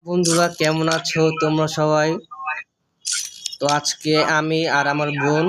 বন্ধুরা কেমন আছো তোমরা সবাই? তো আজকে আমি আর আমার বোন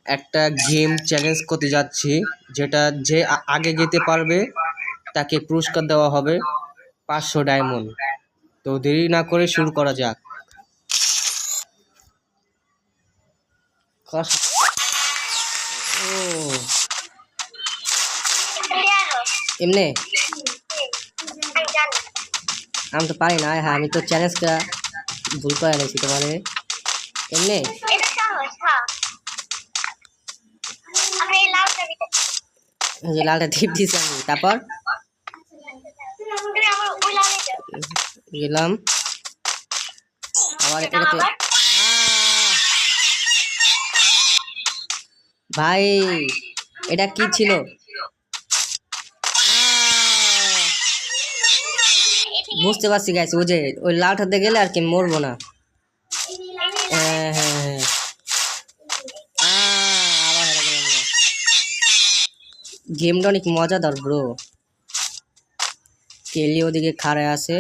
একটা গেম চ্যালেঞ্জ করতে যাচ্ছি, যেটা যে আগে যেতে পারবে তাকে পুরস্কার দেওয়া হবে 500 ডায়মন্ড। তো দেরি না করে শুরু করা যাক। ও এমনি আমি তো পারি না। হ্যাঁ, আমি তো চ্যালেঞ্জটা ভুল করে নিয়েছি তোমার এমনি। যে লালটা টিপ দিয়েছি আমি, তারপর গেলাম আবার এটাতে। ভাই এটা কি ছিল? বুঝতে পারছি গাইস, ওই যে ওই লালটাতে গেলে আর কি মরবো না। হ্যাঁ হ্যাঁ হ্যাঁ, আবার হেরে গেলাম। গেমটা অনেক মজাদার ব্রো। কেলি ওদিকে খাড়ায় আছে।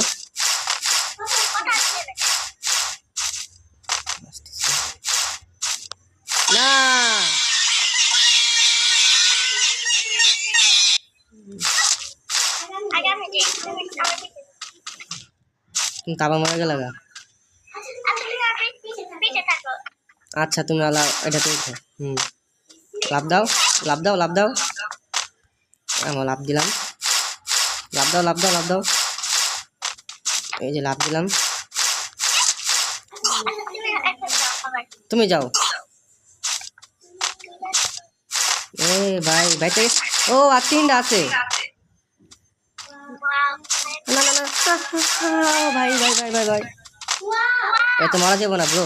না তুমি তো আবার মরে গেলে গা। আচ্ছা তুমি এটা পেয়েছো। লাভ দাও, লাভ দাও, লাভ দাও। আমার লাভ দিলাম। লাভ দাও, লাভ দাও, লাভ দাও। এই যে লাভ দিলাম। তুমি যাও। এ ভাই ভাই থেকে ও আর তিনটা আছে। না না না, ভাই ভাই ভাই ভাই ভাই, এটা মারা যাবো না ব্রো,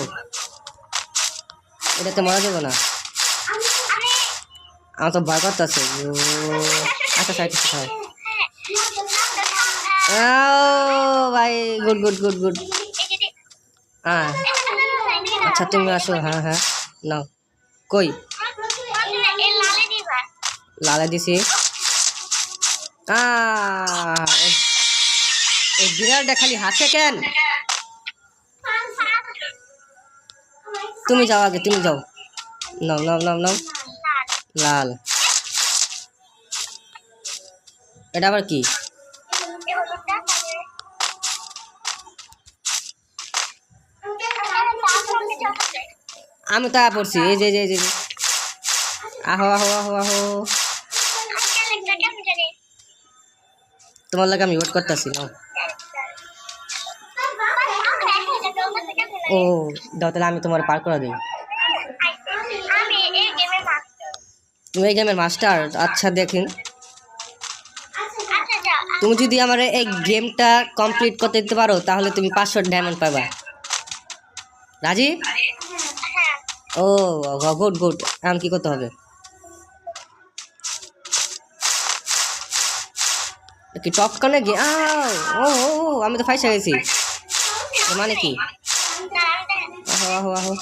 এটাতে মারা যাবো না। আমার তো ভয় করতেছে। আচ্ছা সাইড খাও। ভাই গুড গুড গুড গুড। হ্যাঁ আচ্ছা তুমি আসো। হ্যাঁ হ্যাঁ নাও। কই লালে দিছি। এই বিড়ালটা খালি হাসে কেন? তুমি যাও আগে, তুমি যাও। নাও নাও নাও নাও। লাল, এটা আবার কি? আমি তা পড়ছি। এই যে যে আহো আহো আহো আহো। তোমার লাগে আমি ওয়েট করতেছি। নাও। ও দাও, তাহলে আমি তোমার পার করে দিই। তুমি এই গেমের মাস্টার? আচ্ছা দেখেন, তুমি যদি আমার এই গেমটা কমপ্লিট করতে দিতে পারো তাহলে তুমি 500 ডায়মন্ড পাবা। রাজি? ও গুড গুড। এখন কি করতে হবে? কি টপ কানে গে? ও ও আমি তো ফাইসা গেছি। মানে কি? আহো আহো আহো।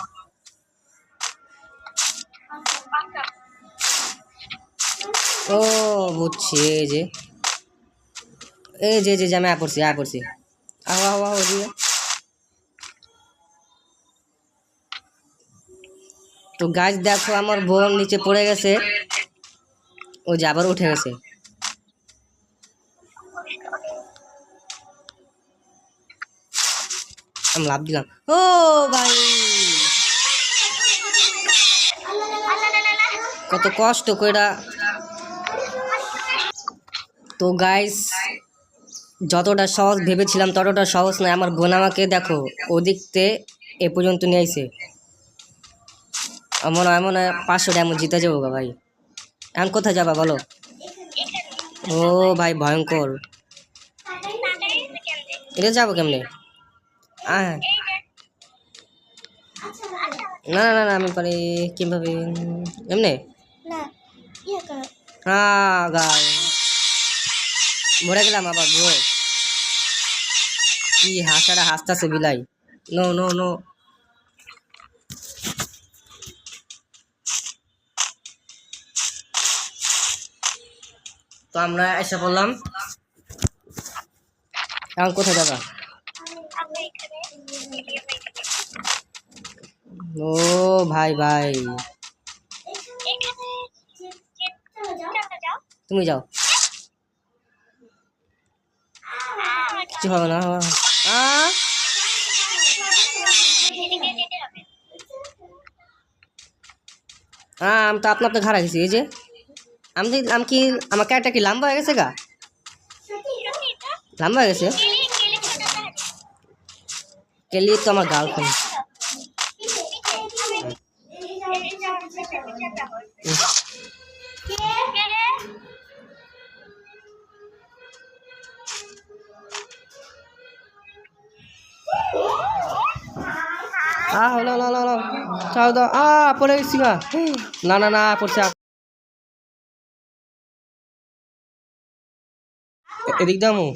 ও বুঝছি। এই যে আমি পড়ছি পড়ছি। আহো আহো আহো দিয়ে। তো গাছ দেখো, আমার বোন নিচে পড়ে গেছে। ও যে আবার উঠে গেছে। আমি লাভ দিলাম। ও ভাই কত কষ্ট কইরা। তো গাইস যতটা সহজ ভেবেছিলাম ততটা সহজ নয়। আমার বোন আমাকে দেখো ওদিকতে এ পর্যন্ত নিয়ে আইছে। মনে হয় 500 ডায়মন্ড জিতে যাবো গা ভাই। এখন কোথায় যাবা বলো? ও ভাই ভয়ঙ্কর। এটা যাবো কেমনে? না না না, আমি পারি কিভাবে? এমনি গাই মরে গেলাম আবার ব্রো। কি হাসাটা হাসতেছে বিলাই। No no no. তো আমরা এসে বললাম, এখন কোথায় যাবা? ও ভাই ভাই, তুমি যাও, কিছু হবে না। আমি তো আপনা আপনি ঘাড়া গেছি। এই যে আমি কি আমার ক্যারেক্টার কি লম্বা হয়ে গেছে গা? লম্বা হয়ে গেছে। কেলি তো আমার গার্লফ্রেন্ড। হলো হলো হলো, চাও দাও। পড়ে গেছি গা। না না না, পড়ছে। এদিক দামু।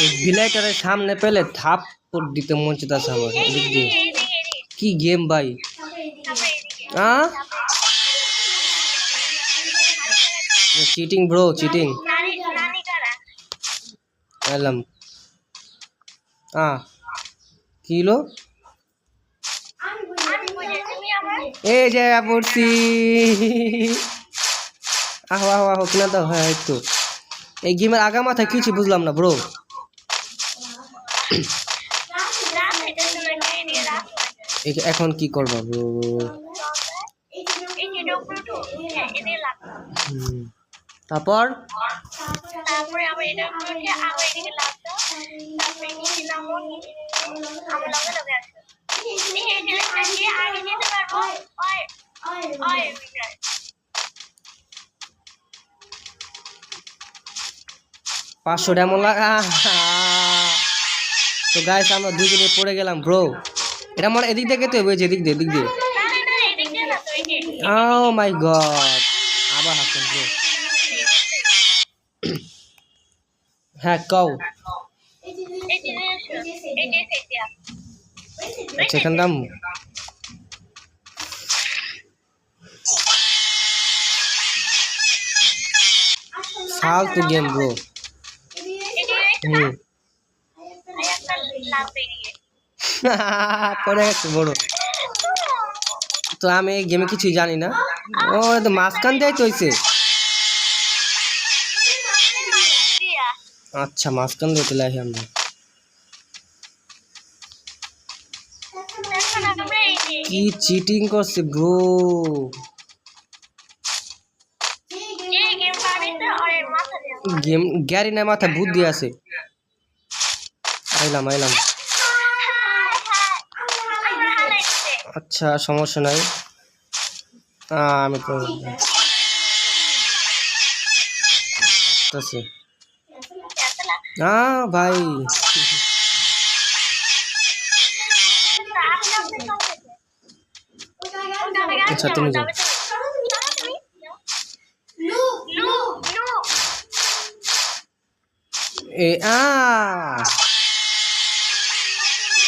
এই বিলাইটারের সামনে পেলে থাপ্পড় দিতে মন চাইতেছে আমার। এদিক দিয়ে কি গেম ভাই। Cheating bro, cheating. এলাম। কি হলো? এই যে পড়ছি। আহো আহো আহো, কিনা তো হয় তো। এই গেমের আগা মাথায় কিছু বুঝলাম না ব্রো। এখন কি করবো ব্রো? তারপর পাঁচশো ডেমন লাগা। তো গাইস আমরা দুজনে পড়ে গেলাম ব্রো। এটা আমার এদিক দিয়ে কেটে হয়েছে, এদিক দিয়ে, এদিক দিয়ে। ও মাই গড, আবার হাসেন ব্রো। হ্যাঁ কও। আচ্ছা এখান দাম। ফালতু গেম ব্রো। পড়ে গেছে বড়। তো আমি এই গেমে কিছুই জানি না। ও তো মাঝখান দিয়ে তো হইছে। আচ্ছা মাঝখান দিয়ে চলে আসি আমরা। কি চিটিং করছে ব্রো। গেম গ্যারি না, মাথা বুদ্ধি আছে। আইলাম আইলাম। আচ্ছা সমস্যা নাই। আমি তো ভাই। আচ্ছা তুমি যাও।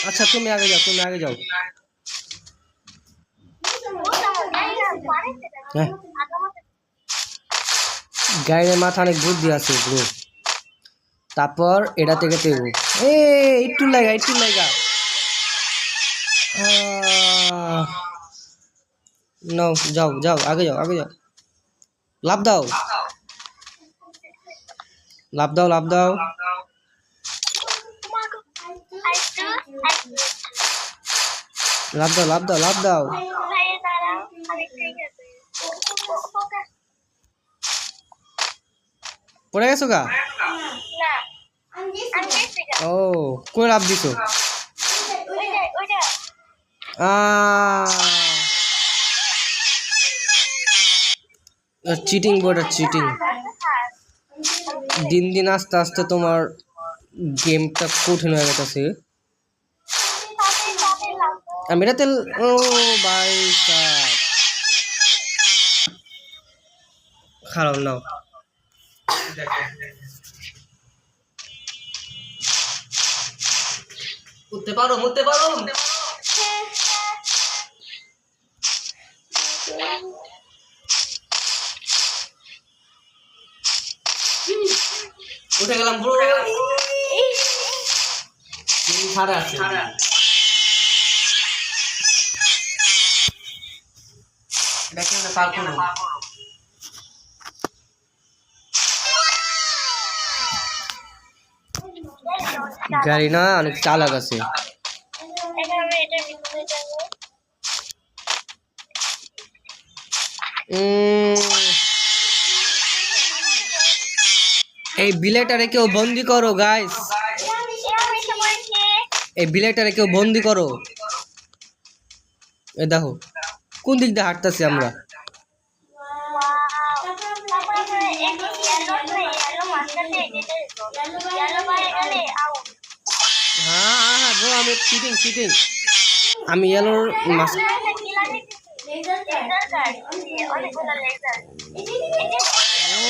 আচ্ছা তুমি আগে যাও, তুমি আগে যাও। গায়ের মাথা অনেক বুদ্ধি আছে ব্রো। তারপর এটা থেকে তেগু একটু লাগা, একটু লাগা। নাও যাও যাও, আগে যাও, আগে যাও। লাভ দাও, লাভ দাও, লাভ দাও। লাভ দাও, লাভ দাও, লাভ দাও। পড়ে গেছো গা? ও কই লাভ দিছো? Cheating board, cheating. দিন দিন আস্তে আস্তে তোমার গেমটা কঠিন হয়ে গেছে। আমি এটাতে ও ভাই খারাপ নাও। উঠতে পারো, উঠতে পারো। উঠে গেলাম। গেলাম ব্রো ছাড়া আছে দেখেন না পারবো না গাড়ি না অনেক চালাক আছে এই বিলেটারে কেউ বন্দি করো গাইস এই বিলেটারে কেউ বন্দি করো এই দেখো কোন দিক দিয়ে হাঁটতেছি আমরা হ্যাঁ হ্যাঁ ব্রো আমি চিটিং চিটিং আমি ইয়েলোর মাছ ও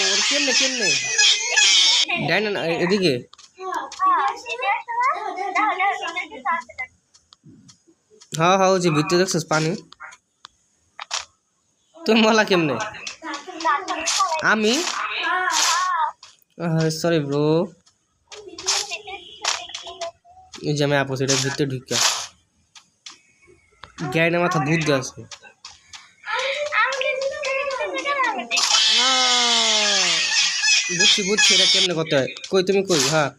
ওর কেমনে কেমনে ডাইন না এদিকে হ্যাঁ হ্যাঁ ওই যে ভিতরে দেখছিস পানি তুমি বলা কেমনে আমি সরি ব্রো এই যে আমি অপোজিটের ভিতরে ঢুকে গাড়ির মাথা বুদ্ধ আছে বুঝছি বুঝছি এটা কেমনে করতে হয় কই তুমি কই হ্যাঁ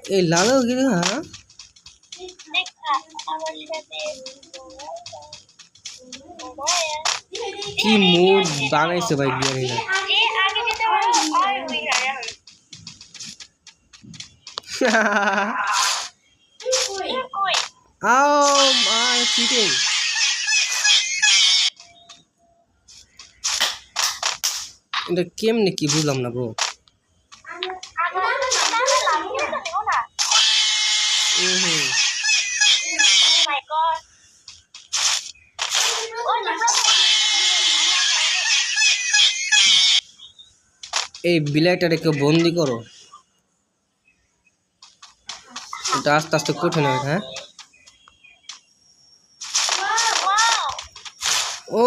এই লালে গিয়ে হ্যাঁ কি মুড বানাইছে ভাই গাড়িটা চিটিং এটা কেমনে কি বুঝলাম না ব্রো এই বিলাইটারে কেউ বন্দি করো এটা আস্তে আস্তে কঠিন হয় হ্যাঁ ও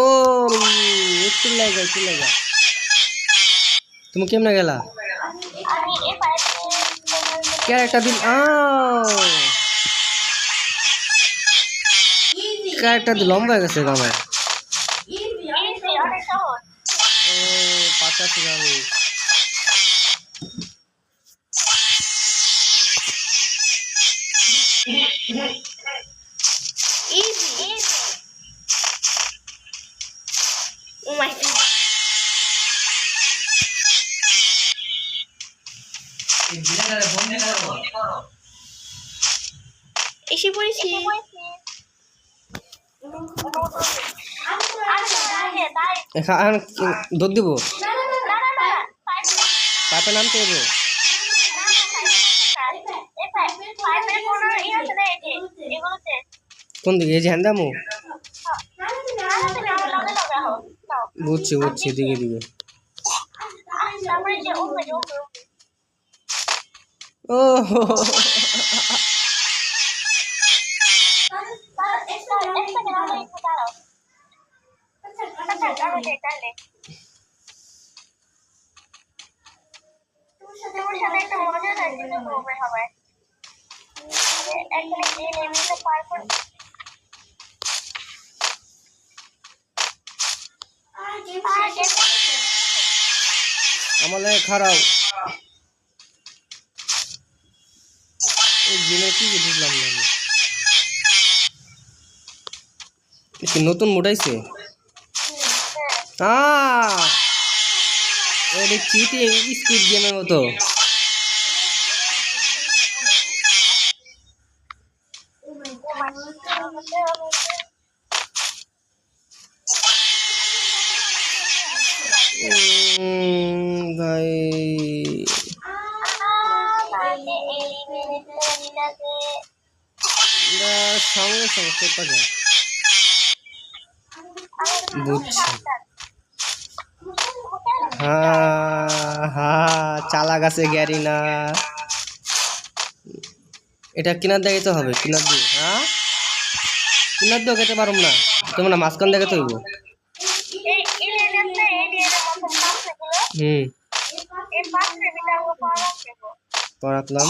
একটু লাগা তুমি কেমনে গেলা ক্যারেক্টার দিন ক্যারেক্টার দিন লম্বা হয়ে গেছে আমার ও পাতা ছিল আমি Oh my god. এসে পড়েছি দুধ দিব পাতা নামতে দেবো কোন দিকে এই যে হ্যান্দামো বুঝছি বুঝছি দিকে দিকে ও আমার লাগে খারাপ কি বুঝলাম না আমি নতুন মোটাইছে চিটিং স্কুইড গেমের মতো ভাই সঙ্গে সঙ্গে চেপা যায় বুঝছি হ্যাঁ চালাক আছে গ্যারি না এটা কিনার দেখাইতে হবে কিনার দিয়ে হ্যাঁ কিনার দিয়েও খেতে পারব না তোমার না মাঝখান দেখাতে হইব পড়াতলাম।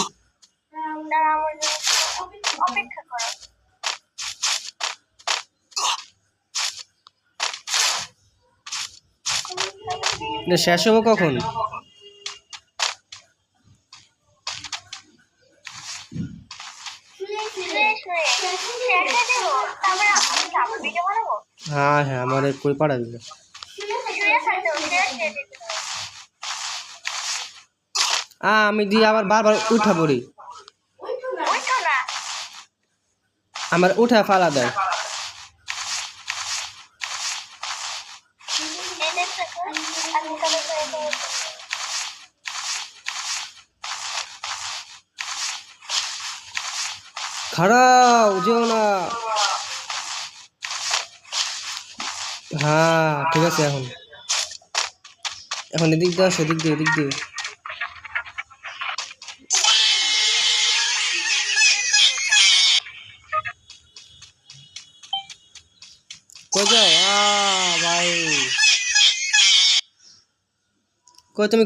অপেক্ষা করো। এটা শেষ হবো কখন? হ্যাঁ হ্যাঁ, আমার কই পাড়া দিল। আমি দিয়ে আবার বারবার উঠা পড়ি, আমার উঠা ফালা দেয়। খাড়াও যেও না। হ্যাঁ ঠিক আছে, এখন এখন এদিক দিয়ে আসো, এদিক দিয়ে, এদিক দিয়ে। কই যাও ভাই? কই তুমি?